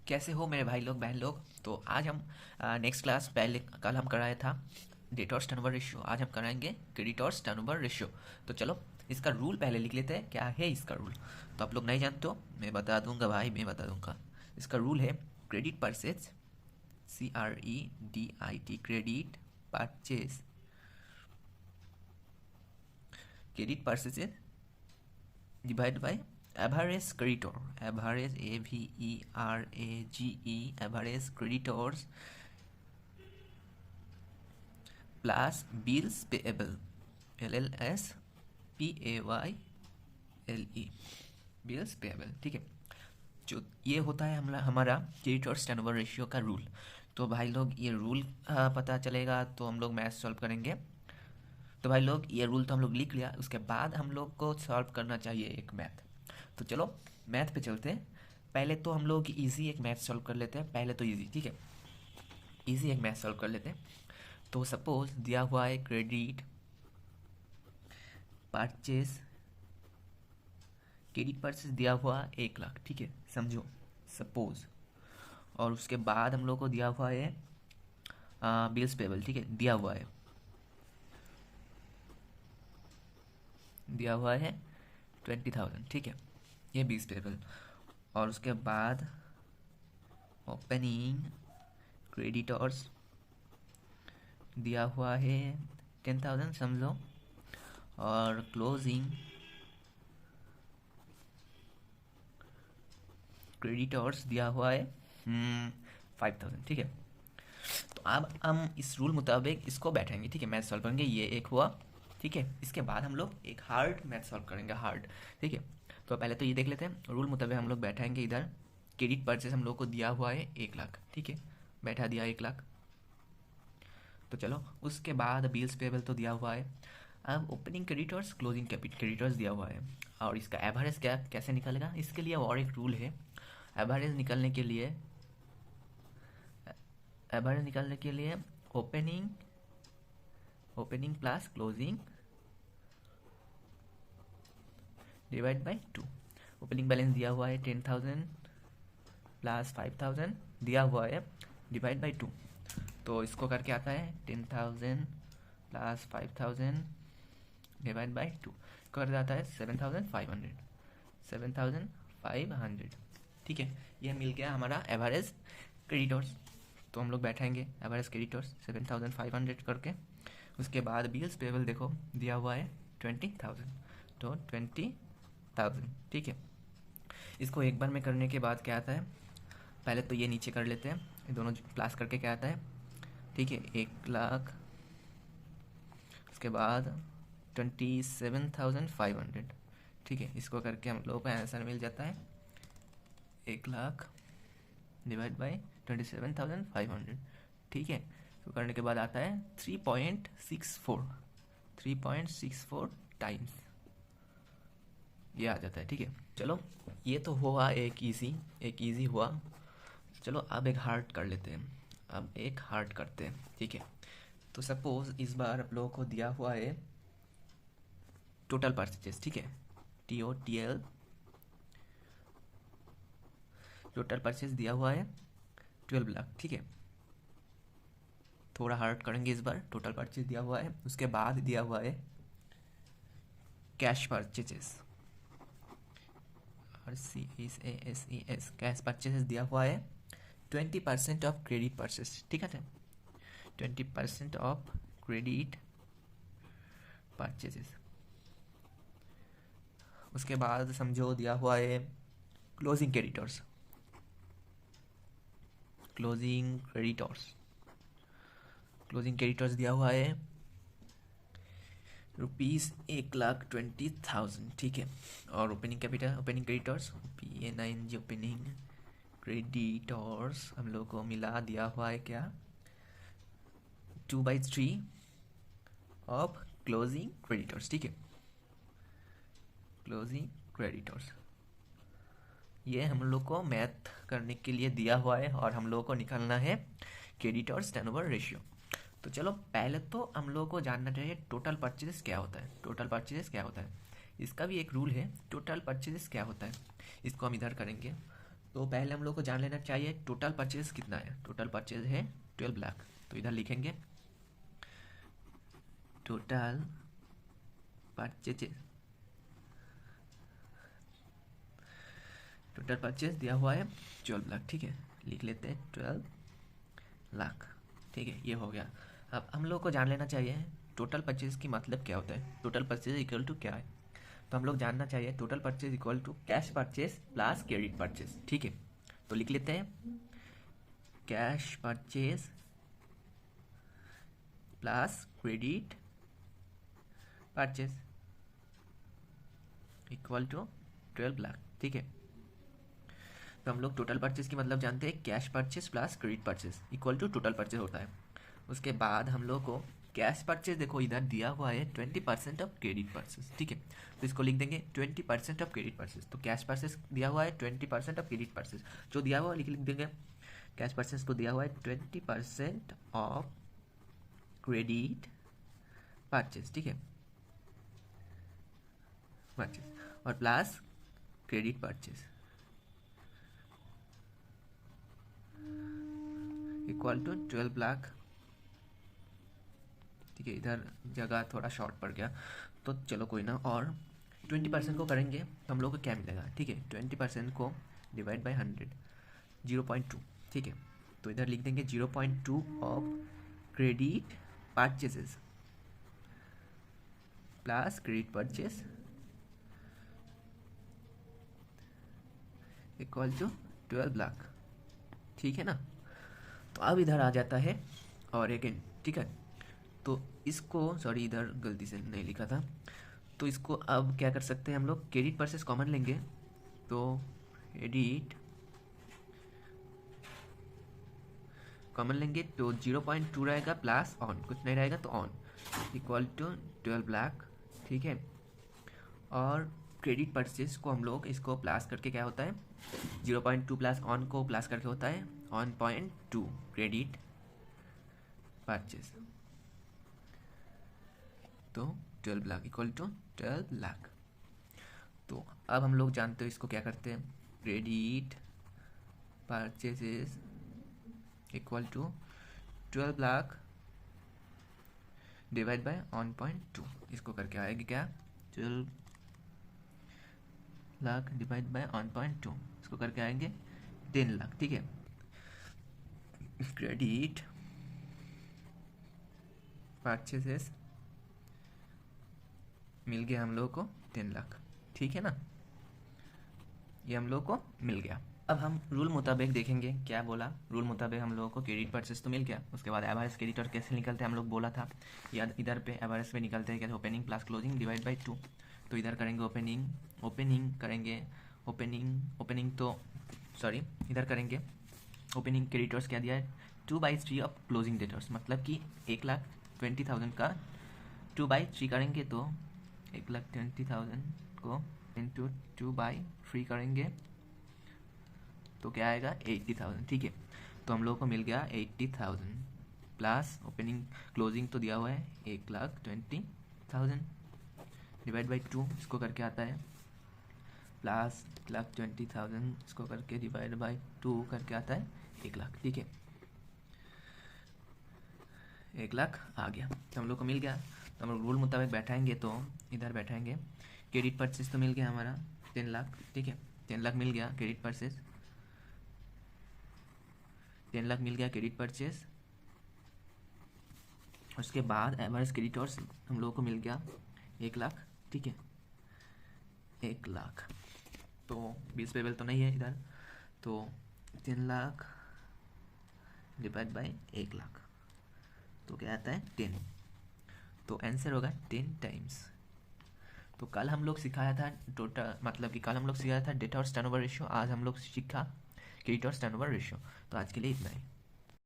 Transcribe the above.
कैसे हो मेरे भाई लोग बहन लोग। तो आज हम नेक्स्ट क्लास, पहले कल हम कराया था डेटर्स टर्नओवर रेशियो, आज हम कराएंगे क्रेडिटर्स टर्नओवर रेशियो। तो चलो इसका रूल पहले लिख लेते हैं, क्या है इसका रूल। तो आप लोग नहीं जानते हो, मैं बता दूंगा भाई, मैं बता दूंगा। इसका रूल है credit purchase, CREDIT, credit purchase, credit purchase divide by average creditor, average AVERAGE, average creditors plus bills payable, LLSPAYLE, bills payable. ठीक है, जो ये होता है हमारा क्रेडिटर्स टर्नओवर रेशियो का रूल। तो भाई लोग ये रूल पता चलेगा तो हम लोग मैथ सॉल्व करेंगे। तो भाई लोग ये रूल तो हम लोग लिख लिया, उसके बाद हम लोग को सॉल्व करना चाहिए एक मैथ। तो चलो मैथ पे चलते हैं। पहले तो हम लोग इजी एक मैथ सॉल्व कर लेते हैं, पहले तो इजी, ठीक है, इजी एक मैथ सॉल्व कर लेते हैं। तो सपोज दिया हुआ है क्रेडिट परचेज, क्रेडिट परचेज दिया हुआ 1 लाख, ठीक है, समझो सपोज। और उसके बाद हम लोग को दिया हुआ है बिल्स पेबल, ठीक है, दिया हुआ है 20,000, ठीक है, ये बिल्स पेबल। और उसके बाद ओपनिंग क्रेडिटर्स दिया हुआ है 10,000, समझो। और क्लोजिंग क्रेडिटर्स दिया हुआ है 5,000, ठीक है। तो अब हम इस रूल मुताबिक इसको बैठेंगे, ठीक है, मैथ सॉल्व करेंगे। ये एक हुआ, ठीक है। इसके बाद हम लोग एक हार्ड मैथ सॉल्व करेंगे, हार्ड, ठीक है। तो पहले तो ये देख लेते हैं, रूल मुताबिक हम लोग बैठाएंगे इधर। क्रेडिट परचेज हम लोग को दिया हुआ है 1 लाख, ठीक है, बैठा दिया 1 लाख। तो चलो उसके बाद बिल्स पेबल तो दिया हुआ है। अब ओपनिंग क्रेडिटर्स क्लोजिंग क्रेडिटर्स दिया हुआ है। और इसका एवरेज गैप कैसे निकलेगा, इसके लिए और एक रूल है। एवरेज निकालने के लिए, opening plus closing divide by 2। Opening balance दिया हुआ है 10,000 प्लस 5,000 दिया हुआ है, डिवाइड बाय 2। तो इसको करके आता है 10,000 प्लस 5,000 डिवाइड बाय 2, कर जाता है 7,500, ठीक है। ये मिल गया हमारा एवरेज क्रेडिटर्स। तो हम लोग बैठाएंगे एवरेज क्रेडिटर्स 7,500 करके। उसके बाद बिल्स पेबल देखो दिया हुआ है 20,000, तो 20,000, ठीक है। इसको एक बार में करने के बाद क्या आता है, पहले तो ये नीचे कर लेते हैं, ये दोनों प्लस करके क्या आता है, ठीक है, 1 लाख। उसके बाद 27,500, ठीक है। इसको करके हम लोगों को आंसर मिल जाता है 1 लाख डिवाइड बाई 27,500, ठीक है। तो करने के बाद आता है 3.64 टाइम्स, ये आ जाता है, ठीक है। चलो ये तो हुआ एक इजी हुआ। चलो अब एक हार्ड कर लेते हैं, ठीक है। तो सपोज इस बार आप लोगों को दिया हुआ है टोटल परचेजेस, ठीक है, TOTL, टोटल परचेज दिया हुआ है 12 लाख, ठीक है। थोड़ा हार्ड करेंगे इस बार, टोटल परचेज दिया हुआ है। उसके बाद दिया हुआ है cash purchases, RCASES, cash purchases दिया हुआ है 20% ऑफ क्रेडिट परचेज, ठीक है, 20% ऑफ क्रेडिट परचेजेस। उसके बाद समझो दिया हुआ है क्लोजिंग क्रेडिटर्स, दिया हुआ है ₹1,20,000, ठीक है। और opening creditors PNING, opening creditors हम लोग को मिला दिया हुआ है क्या, 2/3 ऑफ क्लोजिंग क्रेडिटर्स, ठीक है, क्लोजिंग क्रेडिटर्स। ये हम लोग को मैथ करने के लिए दिया हुआ है और हम लोग को निकालना है क्रेडिटर्स टर्नओवर रेशियो। तो चलो पहले तो हम लोग को जानना चाहिए टोटल परचेजेस क्या होता है। इसका भी एक रूल है, टोटल परचेजेस क्या होता है, इसको हम इधर करेंगे। तो पहले हम लोग को जान लेना चाहिए टोटल परचेज कितना है। टोटल परचेज है 12 लाख। तो इधर लिखेंगे टोटल परचेज, टोटल परचेज दिया हुआ है 12 लाख, ठीक है। लिख लेते हैं 12 लाख, ठीक है। ये हो गया। अब हम लोग को जान लेना चाहिए टोटल परचेज की मतलब क्या होता है। टोटल परचेज इक्वल टू क्या है, तो हम लोग जानना चाहिए total purchase equal to cash purchase plus credit purchase, ठीक है। तो लिख लेते हैं cash purchase plus credit purchase equal to 12 lakh, ठीक है। तो हम लोग टोटल परचेज की मतलब जानते हैं cash purchase plus credit purchase equal to total purchase होता है। उसके बाद हम लोग को कैश परचेज, देखो इधर दिया हुआ है 20% ऑफ क्रेडिट परचेज, ठीक है। तो इसको लिख देंगे 20% ऑफ क्रेडिट परचेज। तो कैश परचेज दिया हुआ है 20% ऑफ क्रेडिट परचेज, जो दिया हुआ है लिख देंगे। कैश परचेज को दिया हुआ है 20% ऑफ क्रेडिट परचेज, ठीक है, परचेज, और plus credit purchase equal to 12 lakh, ठीक है। इधर जगह थोड़ा शॉर्ट पड़ गया, तो चलो कोई ना। और 20% को करेंगे तो हम लोग को क्या मिलेगा, ठीक है। 20% को डिवाइड बाई 100, 0.2, ठीक है। तो इधर लिख देंगे 0.2 of credit purchases plus credit purchase equal to 12 lakh, ठीक है ना। तो अब इधर आ जाता है और एक, ठीक है। तो इसको, सॉरी इधर गलती से नहीं लिखा था, तो इसको अब क्या कर सकते हैं हम लोग, क्रेडिट परचेज कॉमन लेंगे। तो क्रेडिट कॉमन लेंगे तो 0.2 रहेगा प्लस ऑन, कुछ नहीं रहेगा तो ऑन, इक्वल टू 12 लाख, ठीक है। और क्रेडिट परचेज को हम लोग इसको प्लस करके क्या होता है, 0.2 प्लस ऑन को प्लस करके होता है 1.2 क्रेडिट परचेज। तो 12 लाख इक्वल टू 12 लाख। तो अब हम लोग जानते हो इसको क्या करते हैं, credit purchases equal to 12 lakh divide by 1.2। इसको करके आएगी क्या, 12 लाख डिवाइड बाय 1.2, इसको करके आएंगे 10 लाख, ठीक है। क्रेडिट परचेजेस मिल गया हम लोग को 10 लाख, ठीक है ना। ये हम लोग को मिल गया। अब हम रूल मुताबिक देखेंगे क्या बोला। रूल मुताबिक हम लोगों को क्रेडिट परचेज तो मिल गया, उसके बाद एवरेज क्रेडिटर कैसे निकलते हैं हम लोग बोला था, या इधर पे एवरेज पे निकलते हैं कैसे, opening plus closing divide by 2। तो इधर करेंगे ओपनिंग करेंगे, ओपनिंग तो सॉरी इधर करेंगे ओपनिंग क्रेडिटर्स क्या दिया है 2/3 ऑफ क्लोजिंग डेटर्स, मतलब कि 1,20,000 का 2/3 करेंगे तो 1,20,000 को इंटू 2/3 करेंगे तो क्या आएगा 80,000, ठीक है। तो हम लोग को मिल गया 80,000 प्लस ओपनिंग क्लोजिंग तो दिया हुआ है 1,20,000 डिवाइड बाई 2, इसको करके आता है प्लस 1,20,000 इसको करके डिवाइड बाई 2 करके आता है 1 लाख, ठीक है। 1 लाख आ गया, तो हम लोग को मिल गया। तो हम लोग रूल मुताबिक बैठाएंगे तो इधर बैठाएंगे, क्रेडिट परचेज तो मिल गया हमारा 10 लाख, ठीक है। 10 लाख मिल गया क्रेडिट परचेज, 10 लाख मिल गया क्रेडिट परचेज। उसके बाद एवरेज क्रेडिटर्स हम लोगों को मिल गया 1 लाख, ठीक है, 1 लाख। तो 20 पेबल तो नहीं है इधर, तो 3 लाख डिवाइड बाई 1 लाख तो क्या आता है 10। तो आंसर होगा 10 टाइम्स। तो कल हम लोग सिखाया था टोटल, मतलब कि कल हम लोग सिखाया था डेटा और टर्नओवर रेशियो, आज हम लोग सीखा क्रेडिट और टर्नओवर रेशियो। तो आज के लिए इतना ही।